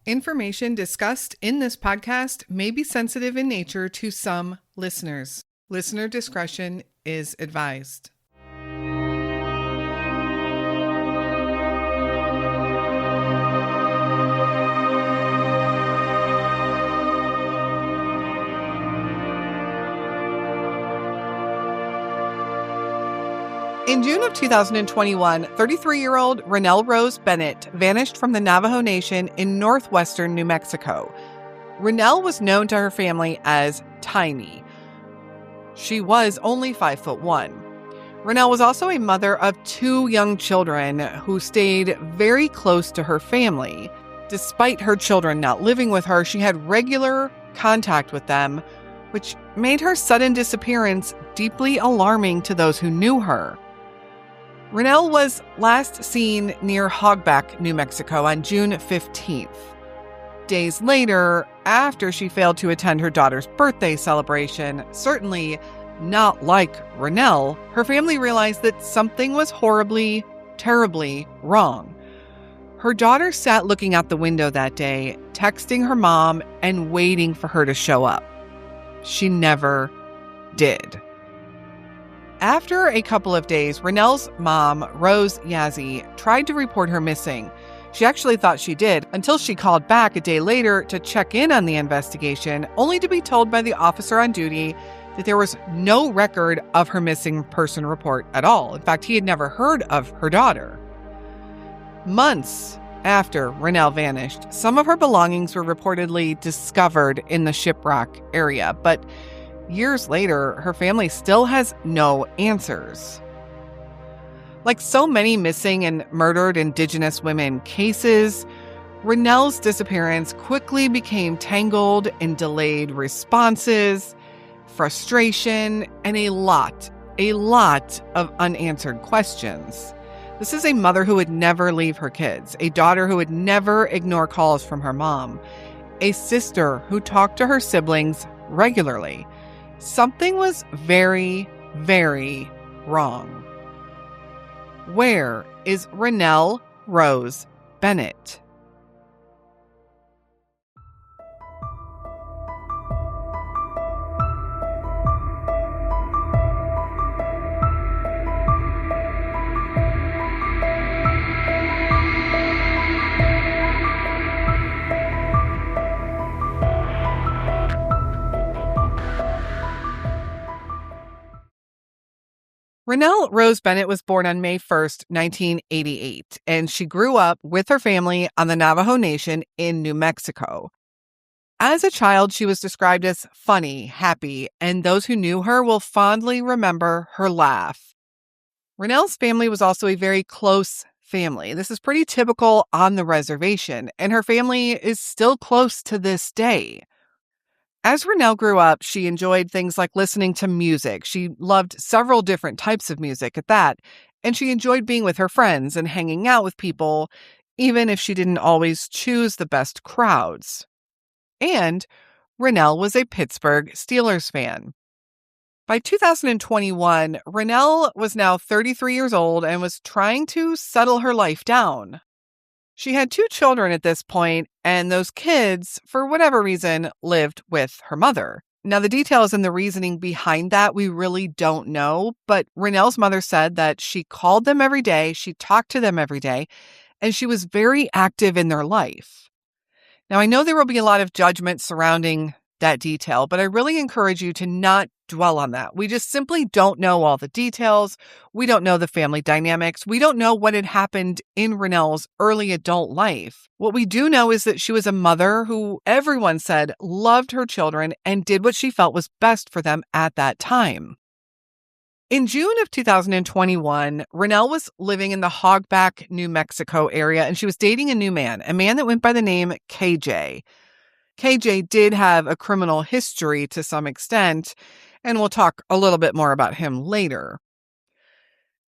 Information discussed in this podcast may be sensitive in nature to some listeners. Listener discretion is advised. In June of 2021, 33-year-old Ranelle Rose Bennett vanished from the Navajo Nation in northwestern New Mexico. Ranelle was known to her family as Tiny. She was only 5'1". Ranelle was also a mother of 2 young children who stayed very close to her family. Despite her children not living with her, she had regular contact with them, which made her sudden disappearance deeply alarming to those who knew her. Ranelle was last seen near Hogback, New Mexico on June 15th. Days later, after she failed to attend her daughter's birthday celebration, certainly not like Ranelle, her family realized that something was horribly, terribly wrong. Her daughter sat looking out the window that day, texting her mom and waiting for her to show up. She never did. After a couple of days, Ranelle's mom, Rose Yazzie, tried to report her missing. She actually thought she did until she called back a day later to check in on the investigation, only to be told by the officer on duty that there was no record of her missing person report at all. In fact, he had never heard of her daughter. Months after Ranelle vanished, some of her belongings were reportedly discovered in the Shiprock area, but years later, her family still has no answers. Like so many missing and murdered Indigenous women cases, Ranelle's disappearance quickly became tangled in delayed responses, frustration, and a lot of unanswered questions. This is a mother who would never leave her kids, a daughter who would never ignore calls from her mom, a sister who talked to her siblings regularly. Something was very, very wrong. Where is Ranelle Rose Bennett? Ranelle Rose Bennett was born on May 1st, 1988, and she grew up with her family on the Navajo Nation in New Mexico. As a child, she was described as funny, happy, and those who knew her will fondly remember her laugh. Ranelle's family was also a very close family. This is pretty typical on the reservation, and her family is still close to this day. As Ranelle grew up, she enjoyed things like listening to music. She loved several different types of music at that, and she enjoyed being with her friends and hanging out with people, even if she didn't always choose the best crowds. And Ranelle was a Pittsburgh Steelers fan. By 2021, Ranelle was now 33 years old and was trying to settle her life down. She had 2 children at this point, and those kids, for whatever reason, lived with her mother. Now, the details and the reasoning behind that, we really don't know, but Ranelle's mother said that she called them every day, she talked to them every day, and she was very active in their life. Now, I know there will be a lot of judgment surrounding that detail, but I really encourage you to not dwell on that. We just simply don't know all the details. We don't know the family dynamics. We don't know what had happened in Ranelle's early adult life. What we do know is that she was a mother who everyone said loved her children and did what she felt was best for them at that time. In June of 2021, Ranelle was living in the Hogback, New Mexico area, and she was dating a new man, a man that went by the name KJ. KJ did have a criminal history to some extent, and we'll talk a little bit more about him later.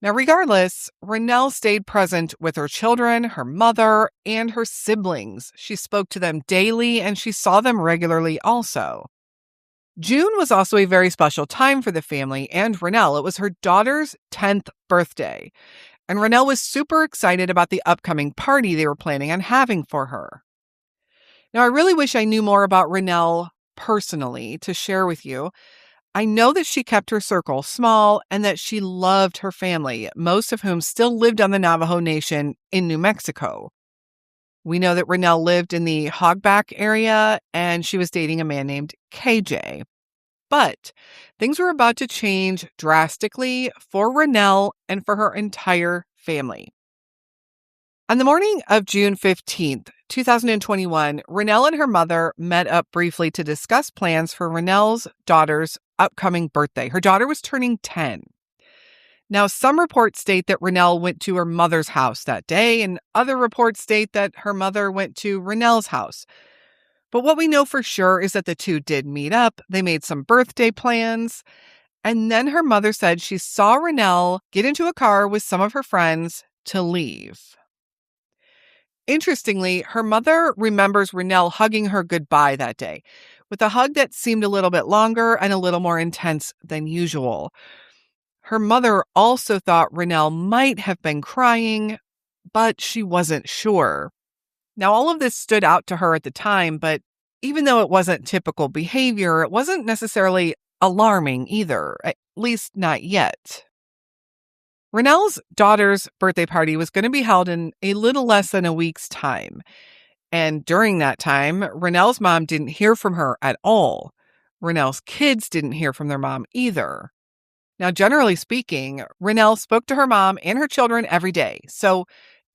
Now, regardless, Ranelle stayed present with her children, her mother, and her siblings. She spoke to them daily, and she saw them regularly also. June was also a very special time for the family and Ranelle. It was her daughter's 10th birthday, and Ranelle was super excited about the upcoming party they were planning on having for her. Now, I really wish I knew more about Ranelle personally to share with you. I know that she kept her circle small and that she loved her family, most of whom still lived on the Navajo Nation in New Mexico. We know that Ranelle lived in the Hogback area and she was dating a man named KJ. But things were about to change drastically for Ranelle and for her entire family. On the morning of June 15th, 2021, Ranelle and her mother met up briefly to discuss plans for Ranelle's daughter's upcoming birthday. Her daughter was turning 10. Now, some reports state that Ranelle went to her mother's house that day, and other reports state that her mother went to Ranelle's house. But what we know for sure is that the two did meet up. They made some birthday plans. And then her mother said she saw Ranelle get into a car with some of her friends to leave. Interestingly, her mother remembers Ranelle hugging her goodbye that day, with a hug that seemed a little bit longer and a little more intense than usual. Her mother also thought Ranelle might have been crying, but she wasn't sure. Now, all of this stood out to her at the time, but even though it wasn't typical behavior, it wasn't necessarily alarming either, at least not yet. Ranelle's daughter's birthday party was going to be held in a little less than a week's time. And during that time, Ranelle's mom didn't hear from her at all. Ranelle's kids didn't hear from their mom either. Now, generally speaking, Ranelle spoke to her mom and her children every day. So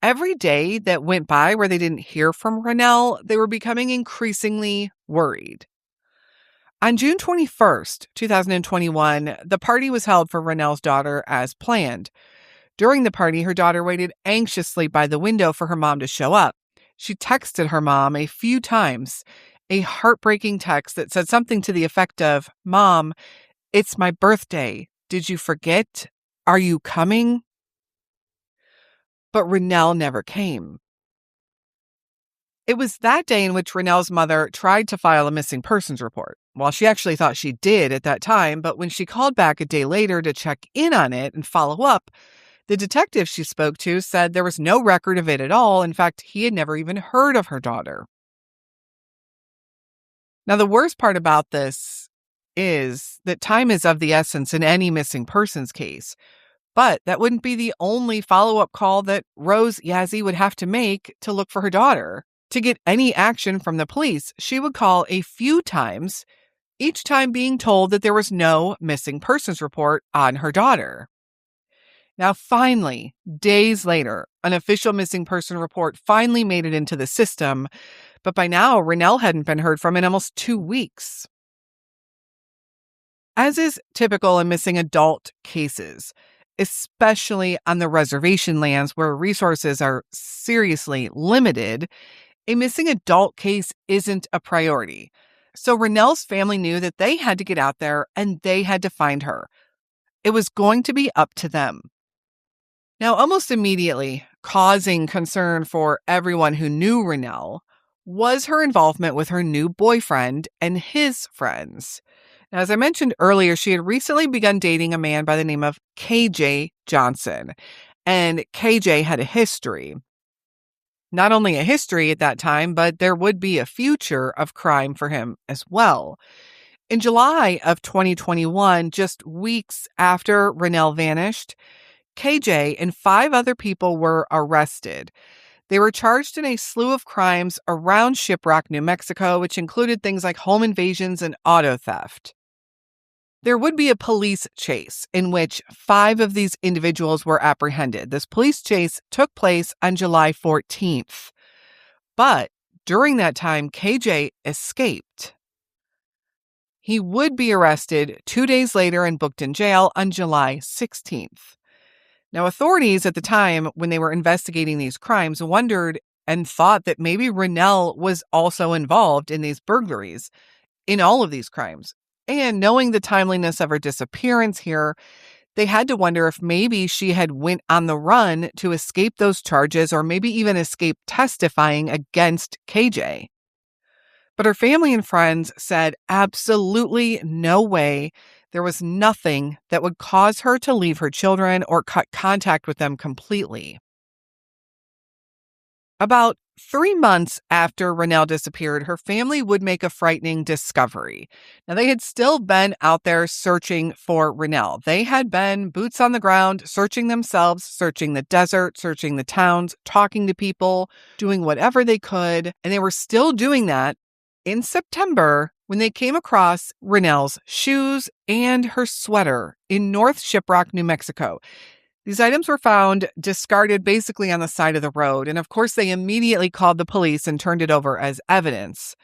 every day that went by where they didn't hear from Ranelle, they were becoming increasingly worried. On June 2021, the party was held for Ranelle's daughter as planned. During the party, her daughter waited anxiously by the window for her mom to show up. She texted her mom a few times, a heartbreaking text that said something to the effect of, "Mom, it's my birthday. Did you forget? Are you coming?" But Ranelle never came. It was that day in which Ranelle's mother tried to file a missing persons report. Well, she actually thought she did at that time, but when she called back a day later to check in on it and follow up, the detective she spoke to said there was no record of it at all. In fact, he had never even heard of her daughter. Now, the worst part about this is that time is of the essence in any missing persons case. But that wouldn't be the only follow-up call that Rose Yazzie would have to make to look for her daughter. To get any action from the police, she would call a few times, each time being told that there was no missing persons report on her daughter. Now, finally, days later, an official missing person report finally made it into the system, but by now, Ranelle hadn't been heard from in almost 2 weeks. As is typical in missing adult cases, especially on the reservation lands where resources are seriously limited, a missing adult case isn't a priority. So Ranelle's family knew that they had to get out there and they had to find her. It was going to be up to them. Now, almost immediately, causing concern for everyone who knew Ranelle was her involvement with her new boyfriend and his friends. Now, as I mentioned earlier, she had recently begun dating a man by the name of KJ Johnson, and KJ had a history. Not only a history at that time, but there would be a future of crime for him as well. In July of 2021, just weeks after Ranelle vanished, KJ and 5 other people were arrested. They were charged in a slew of crimes around Shiprock, New Mexico, which included things like home invasions and auto theft. There would be a police chase in which 5 of these individuals were apprehended. This police chase took place on July 14th. But during that time, KJ escaped. He would be arrested 2 days later and booked in jail on July 16th. Now, authorities at the time, when they were investigating these crimes, wondered and thought that maybe Ranelle was also involved in these burglaries, in all of these crimes. And knowing the timeliness of her disappearance here, they had to wonder if maybe she had went on the run to escape those charges or maybe even escape testifying against KJ. But her family and friends said absolutely no way. There was nothing that would cause her to leave her children or cut contact with them completely. About 3 months after Ranelle disappeared, her family would make a frightening discovery. Now, they had still been out there searching for Ranelle. They had been boots on the ground, searching themselves, searching the desert, searching the towns, talking to people, doing whatever they could. And they were still doing that in September when they came across Ranelle's shoes and her sweater in North Shiprock, New Mexico. These items were found discarded basically on the side of the road, and of course they immediately called the police and turned it over as evidence.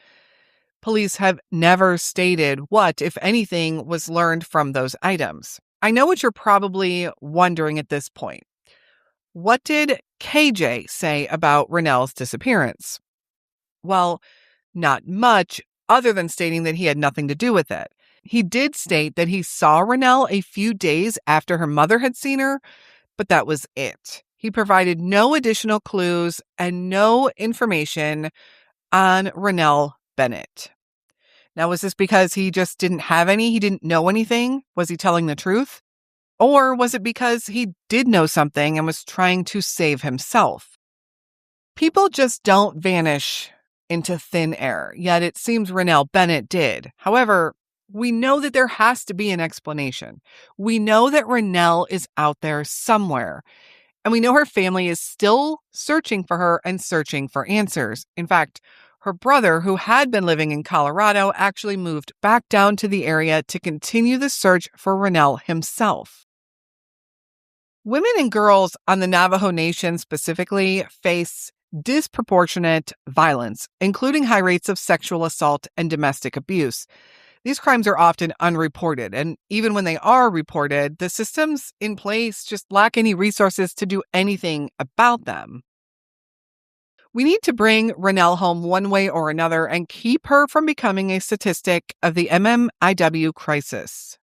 Police have never stated what, if anything, was learned from those items. I know what you're probably wondering at this point. What did KJ say about Ranelle's disappearance? Well, not much, other than stating that he had nothing to do with it. He did state that he saw Ranelle a few days after her mother had seen her, but that was it. He provided no additional clues and no information on Ranelle Bennett. Now, was this because he just didn't have any? He didn't know anything? Was he telling the truth? Or was it because he did know something and was trying to save himself? People just don't vanish into thin air, yet it seems Ranelle Bennett did. However, we know that there has to be an explanation. We know that Ranelle is out there somewhere, and we know her family is still searching for her and searching for answers. In fact, her brother, who had been living in Colorado, actually moved back down to the area to continue the search for Ranelle himself. Women and girls on the Navajo Nation specifically face disproportionate violence, including high rates of sexual assault and domestic abuse. These crimes are often unreported, and even when they are reported, the systems in place just lack any resources to do anything about them. We need to bring Ranelle home one way or another and keep her from becoming a statistic of the MMIW crisis.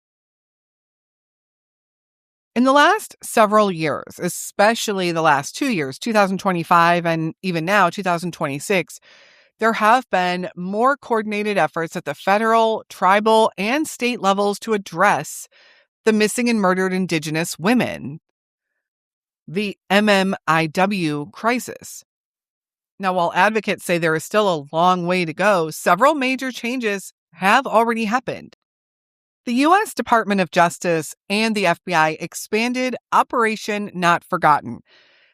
In the last several years, especially the last 2 years, 2025 and even now 2026, there have been more coordinated efforts at the federal, tribal, and state levels to address the missing and murdered Indigenous women, the MMIW crisis. Now, while advocates say there is still a long way to go, several major changes have already happened. The U.S. Department of Justice and the FBI expanded Operation Not Forgotten.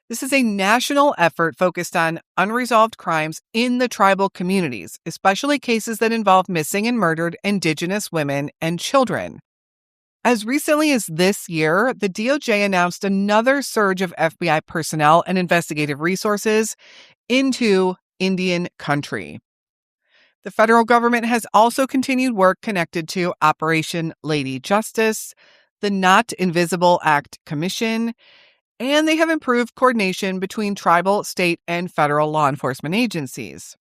This is a national effort focused on unresolved crimes in the tribal communities, especially cases that involve missing and murdered Indigenous women and children. As recently as this year, the DOJ announced another surge of FBI personnel and investigative resources into Indian country. The federal government has also continued work connected to Operation Lady Justice, the Not Invisible Act Commission, and they have improved coordination between tribal, state, and federal law enforcement agencies.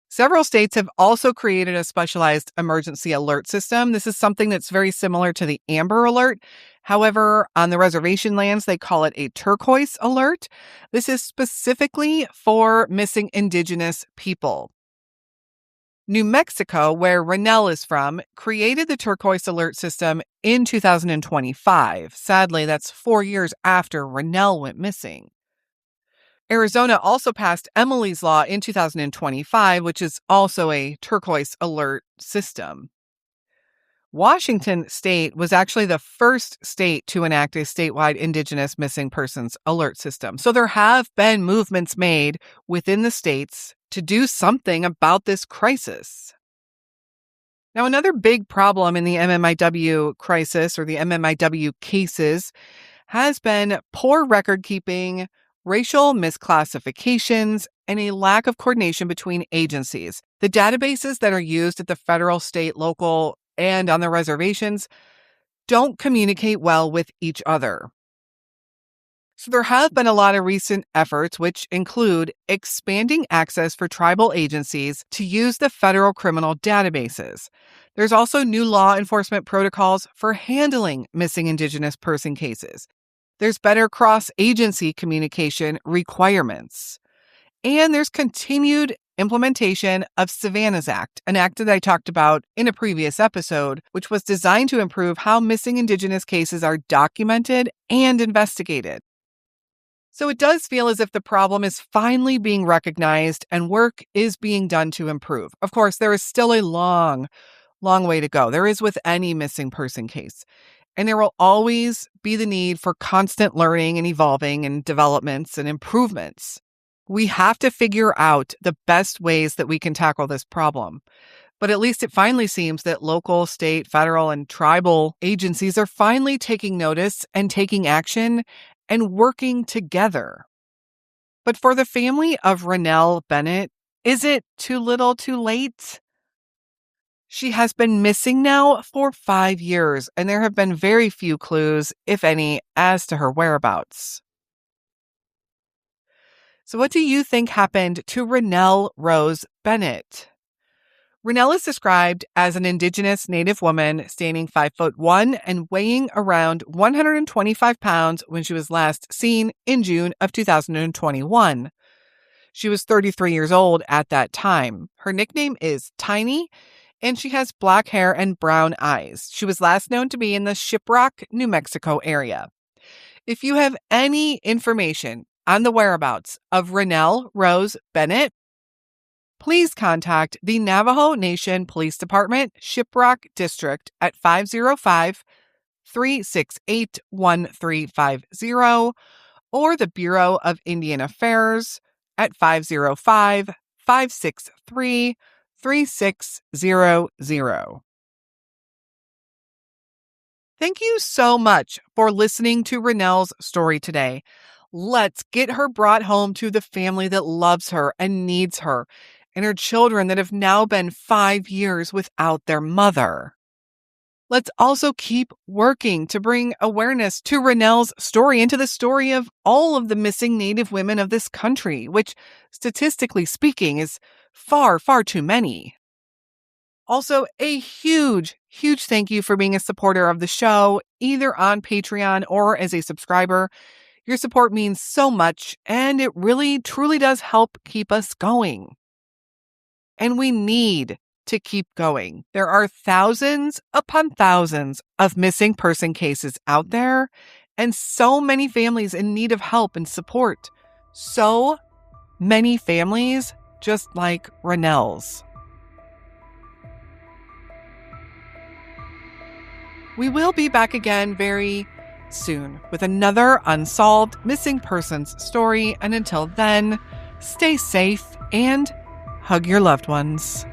Several states have also created a specialized emergency alert system. This is something that's very similar to the Amber Alert. However, on the reservation lands, they call it a turquoise alert. This is specifically for missing Indigenous people. New Mexico, where Ranelle is from, created the turquoise alert system in 2025. Sadly, that's 4 years after Ranelle went missing. Arizona also passed Emily's Law in 2025, which is also a turquoise alert system. Washington State was actually the first state to enact a statewide Indigenous missing persons alert system. So there have been movements made within the states to do something about this crisis. Now, another big problem in the MMIW crisis or the MMIW cases has been poor record keeping, racial misclassifications, and a lack of coordination between agencies. The databases that are used at the federal, state, local, and on the reservations don't communicate well with each other. So there have been a lot of recent efforts, which include expanding access for tribal agencies to use the federal criminal databases. There's also new law enforcement protocols for handling missing Indigenous person cases. There's better cross-agency communication requirements. And there's continued implementation of Savannah's Act, an act that I talked about in a previous episode, which was designed to improve how missing Indigenous cases are documented and investigated. So it does feel as if the problem is finally being recognized and work is being done to improve. Of course, there is still a long way to go. There is with any missing person case. And there will always be the need for constant learning and evolving and developments and improvements. We have to figure out the best ways that we can tackle this problem. But at least it finally seems that local, state, federal, and tribal agencies are finally taking notice and taking action and working together. But for the family of Ranelle Bennett, is it too little too late? She has been missing now for 5 years, and there have been very few clues, if any, as to her whereabouts. So what do you think happened to Ranelle Rose Bennett? Ranelle is described as an Indigenous Native woman standing 5'1" and weighing around 125 pounds when she was last seen in June of 2021. She was 33 years old at that time. Her nickname is Tiny, and she has black hair and brown eyes. She was last known to be in the Shiprock, New Mexico area. If you have any information on the whereabouts of Ranelle Rose Bennett, please contact the Navajo Nation Police Department, Shiprock District at 505-368-1350 or the Bureau of Indian Affairs at 505-563-3600. Thank you so much for listening to Ranelle's story today. Let's get her brought home to the family that loves her and needs her, and her children that have now been 5 years without their mother. Let's also keep working to bring awareness to Ranelle's story and to the story of all of the missing Native women of this country, which, statistically speaking, is far, far too many. Also, a huge thank you for being a supporter of the show, either on Patreon or as a subscriber. Your support means so much, and it really, truly does help keep us going. And we need to keep going. There are thousands upon thousands of missing person cases out there, and so many families in need of help and support. So many families just like Ranelle's. We will be back again very soon with another unsolved missing persons story, and until then, stay safe and hug your loved ones.